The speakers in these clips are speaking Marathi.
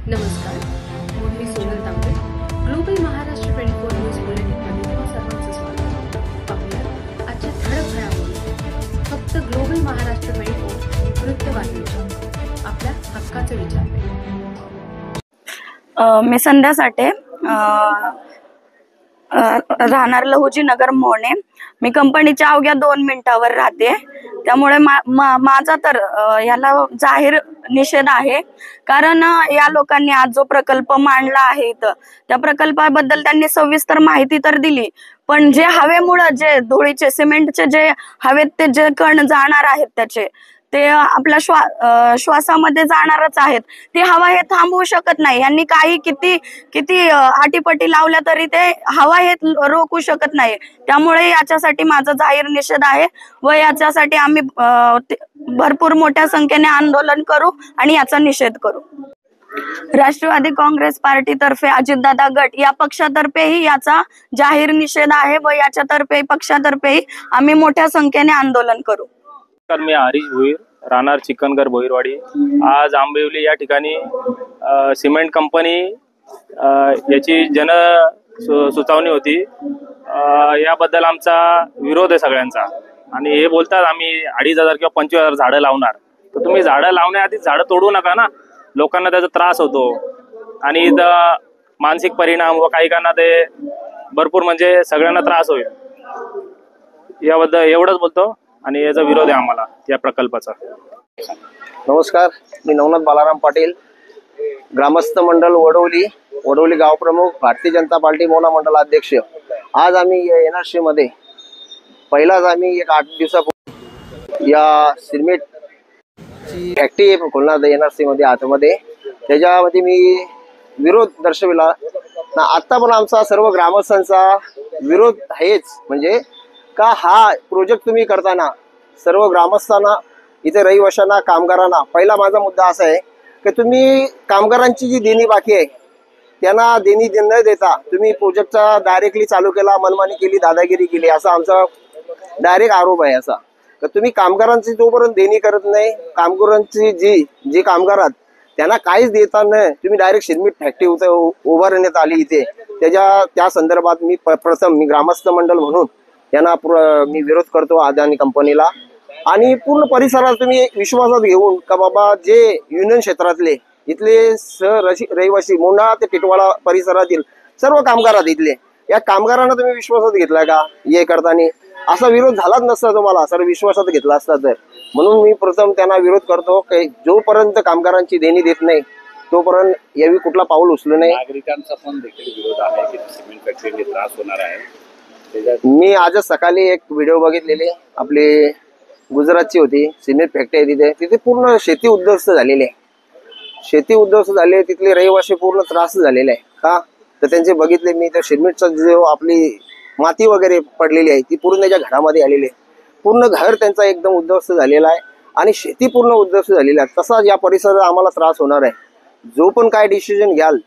नमस्कार, मी सोनल तांबे. ग्लोबल महाराष्ट्र 24 न्यूज बुलेटिनमध्ये तुम्हा सर्वांचं स्वागत. पाहूया आजच्या ठळक घडामोडी. फक्त ग्लोबल महाराष्ट्र 24 वृत्तवाहिनीच्या आपल्या हक्काचे विचार. मी संध्या साठे, राहणार लहुजी नगर मोहने. मी कंपनीच्या अवघ्या 2 मिनिटावर राहते, त्यामुळे माझा तर याला जाहीर निषेध आहे. कारण या लोकांनी आज जो प्रकल्प मांडला आहे इथं, त्या प्रकल्पाबद्दल त्यांनी सविस्तर माहिती तर दिली, पण जे हवेमुळे जे धुळीचे सिमेंटचे जे हवेत ते जे कण जाणार आहेत त्याचे ते आपल्या श्वासामध्ये जाणारच आहेत. ती हवा हे थांबवू शकत नाही. यांनी काही किती आटीपटी लावल्या तरी ते हवा हे रोखू शकत नाही. त्यामुळे याच्यासाठी माझा जाहीर निषेध आहे व याच्यासाठी आम्ही भरपूर मोठ्या संख्येने आंदोलन करू आणि याचा निषेध करू. राष्ट्रवादी काँग्रेस पार्टीतर्फे अजितदादा गट या पक्षातर्फेही याचा जाहीर निषेध आहे व याच्यातर्फे पक्षातर्फेही आम्ही मोठ्या संख्येने आंदोलन करू. मी हरीश भोईर, राहणार चिकनगर भोईरवाडी. आज आंबिवली या ठिकाणी सिमेंट कंपनी याची सुचवणी होती. याबद्दल आमचा विरोध आहे सगळ्यांचा. आणि हे बोलतात आम्ही 2,500 किंवा 25,000 झाडं लावणार. तर तुम्ही झाडं लावण्याआधी झाडं तोडू नका ना. लोकांना त्याचा त्रास होतो आणि मानसिक परिणाम व काहीकांना ते भरपूर म्हणजे सगळ्यांना त्रास होईल. याबद्दल एवढंच बोलतो आणि याचा विरोध आहे आम्हाला या प्रकल्पाचा. नमस्कार, मी नवनाथ बालाराम पाटील, ग्रामस्थ मंडळ वडवली गाव प्रमुख, भारतीय जनता पार्टी मोना मंडल अध्यक्ष. आज आम्ही NRC मध्ये पहिलाच आम्ही एक 8 दिवसापूर्वी या सिमेंट फॅक्टरी खोलणार NRC मध्ये आतमध्ये, त्याच्यामध्ये मी विरोध दर्शविला ना. आता पण आमचा सर्व ग्रामस्थांचा विरोध आहेच. म्हणजे का हा प्रोजेक्ट तुम्ही करताना सर्व ग्रामस्थांना, इथे रहिवाशांना, कामगारांना, पहिला माझा मुद्दा असा आहे की तुम्ही कामगारांची जी देणी बाकी आहे त्यांना देणी न देता तुम्ही प्रोजेक्टचा डायरेक्टली चालू केला, मनमानी केली, दादागिरी केली, असा आमचा डायरेक्ट आरोप आहे. असा तर तुम्ही कामगारांची जोपर्यंत देणी करत नाही, कामगारांची जी कामगारात त्यांना काहीच देता नाही, तुम्ही डायरेक्ट सिमेंट फॅक्टरी उभारण्यात आली इथे, त्या संदर्भात मी मी ग्रामस्थ मंडळ म्हणून यांना मी विरोध करतो अदानी कंपनीला. आणि पूर्ण परिसरात तुम्ही विश्वासात घेऊन का बाबा जे युनियन क्षेत्रातले इथले रहिवासी मोंढा ते टिटवाळा परिसरातील सर्व कामगारात इथले या कामगारांना तुम्ही विश्वासात घेतला का? हे करताना असा विरोध झालाच नसता तुम्हाला सर्व विश्वासात घेतला असता तर. म्हणून मी प्रथम त्यांना विरोध करतो की जोपर्यंत कामगारांची देणी देत नाही तोपर्यंत यावी कुठला पाऊल उचलू नये. नागरिकांचा पण देखील विरोध आहे की सिमेंट फॅक्टरीने त्रास होणार आहे. मी आजच सकाळी एक व्हिडिओ बघितलेले, आपली गुजरातची होती, सिमेंट फॅक्टरी आहे तिथे पूर्ण शेती उद्ध्वस्त झालेली आहे. शेती उद्ध्वस्त झाले, तिथले रहिवासी पूर्ण त्रास झालेले आहे. का तर त्यांचे बघितले मी, तर सिमेंटचा जो आपली माती वगैरे पडलेली आहे ती पूर्ण त्याच्या घरामध्ये आलेली आहे. पूर्ण घर त्यांचा एकदम उद्ध्वस्त झालेला आहे आणि शेती पूर्ण उद्ध्वस्त झालेली आहे. तसाच या परिसरात आम्हाला त्रास होणार आहे. जो पण काय डिसिजन घ्याल,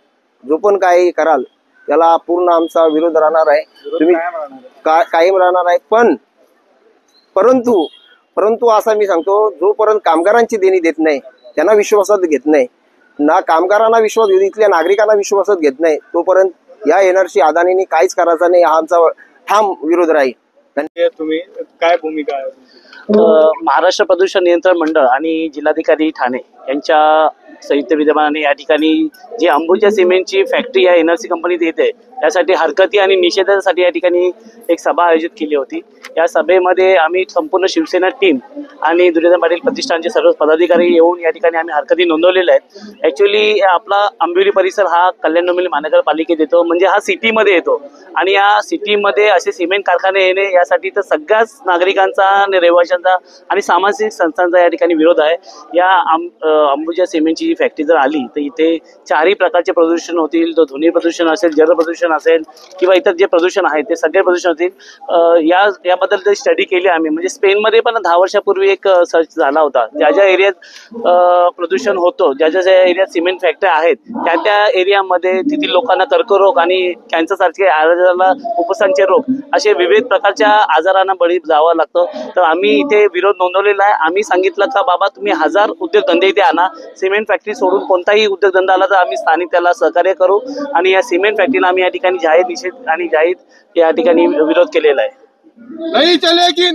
जो पण काय कराल, त्याला पूर्ण आमचा विरोध राहणार आहे. तुम्ही कायम राहणार आहे. परंतु असा मी सांगतो, जोपर्यंत कामगारांची देणी देत नाही, त्यांना विश्वासात घेत नाही ना, कामगारांना विश्वास घेत, इथल्या नागरिकांना विश्वासात घेत नाही, तोपर्यंत या NRC अदानीने काहीच करायचं नाही. हा आमचा ठाम विरोध राहील. तुम्ही काय भूमिका आहे? महाराष्ट्र प्रदूषण नियंत्रण मंडळ आणि जिल्हाधिकारी ठाणे यांच्या संयुक्त विद्यमानाने या ठिकाणी जी अंबुजा सिमेंटची फॅक्टरी या NRC कंपनीत येते त्यासाठी हरकती आणि निषेधासाठी या ठिकाणी एक सभा आयोजित केली होती. या सभेमध्ये आम्ही संपूर्ण शिवसेना टीम आणि दुर्योधन पाटील प्रतिष्ठानचे सर्व पदाधिकारी येऊन या ठिकाणी आम्ही हरकती नोंदवलेल्या आहेत. ॲक्च्युली आपला आंबिवली परिसर हा कल्याण डोंबिवली महानगरपालिकेत येतो, म्हणजे हा सिटीमध्ये येतो आणि या सिटीमध्ये असे सिमेंट कारखाने येणे यासाठी तर सगळ्याच नागरिकांचा आणि रहिवाशांचा आणि सामाजिक संस्थांचा या ठिकाणी विरोध आहे. या अंबुजा सिमेंटची जी फॅक्टरी जर आली तर इथे 4ही प्रकारचे प्रदूषण होतील. तो ध्वनी प्रदूषण असेल, जल प्रदूषण असेल किंवा इतर जे प्रदूषण आहे ते सगळे प्रदूषण होतील. याबद्दल स्टडी केली आम्ही. म्हणजे स्पेनमध्ये पण 10 वर्षापूर्वी एक सर्च झाला होता. ज्या ज्या एरियात प्रदूषण होतं, ज्या ज्या एरियात सिमेंट फॅक्टरी आहेत त्या एरियामध्ये तेथील लोकांना कर्करोग आणि कॅन्सर सारखे आजाराला उपसंचे रोग असे विविध प्रकारच्या आजारांना बळी जावं लागतं. तर आम्ही इथे विरोध नोंदवलेला आहे. आम्ही सांगितलं का बाबा तुम्ही 1000 उद्योगधंदे इथे आणा, सिमेंट फॅक्टरी सोडून कोणताही उद्योगधंदा आला तर आम्ही स्थानिक त्याला सहकार्य करू आणि या सिमेंट फॅक्टरीला आम्ही या ठिकाणी जाहीर निषेध आणि जाहीर या ठिकाणी विरोध केलेला आहे. नहीं चलेगी